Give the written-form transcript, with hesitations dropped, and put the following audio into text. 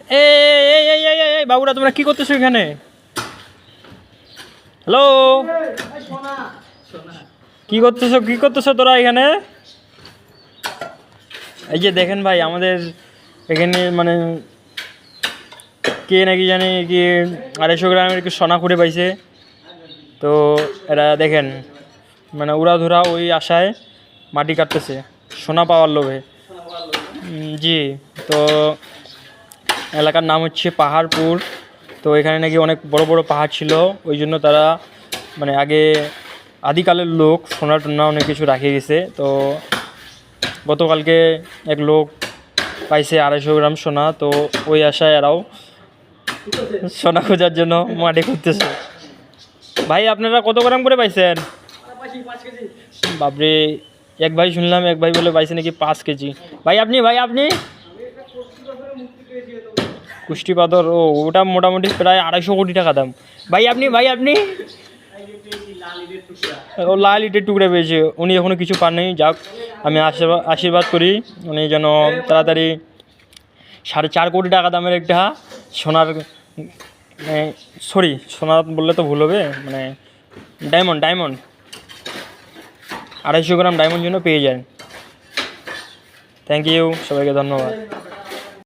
এই বাবুরা, তোমরা কি করতেছো এখানে? হ্যালো, কি করতেছো তোরা এখানে? এই যে দেখেন ভাই, আমাদের এখানে মানে কে নাকি জানি কি 250 গ্রামের কি সোনা খুঁড়ে পাইছে। তো এরা দেখেন মানে উড়াধুরা ওই আশায় মাটি কাটতেছে সোনা পাওয়ার লোভে। জি। তো এলাকার নাম হচ্ছে পাহাড়পুর। তো এখানে নাকি অনেক বড় বড় পাহাড় ছিল, ওই জন্য তারা মানে আগে আদিকালের লোক সোনা টোনা অনেক কিছু রাখে গেছে। তো গতকালকে এক লোক পাইছে 250 গ্রাম সোনা। তো ওই আশায় এরাও সোনা খোঁজার জন্য মাটি খুঁজতেছে। ভাই আপনারা কত গ্রাম করে পাইছেন? বাপরে, এক ভাই শুনলাম, এক ভাই বলে পাইছে নাকি 5 কেজি। ভাই আপনি কুষ্টি পাথর, ও ওটা মোটামুটি প্রায় 250 কোটি টাকা দাম। ভাই আপনি ও লাল ইটের টুকরা পেয়েছে, উনি এখনও কিছু পাননি। যাক, আমি আশীর্বাদ করি উনি যেন তাড়াতাড়ি 4.5 কোটি টাকা দামের একটা সোনার, সরি সোনা বললে তো ভুল হবে, মানে ডায়মন্ড 250 গ্রাম ডায়মন্ড যেন পেয়ে যায়। থ্যাংক ইউ, সবাইকে ধন্যবাদ।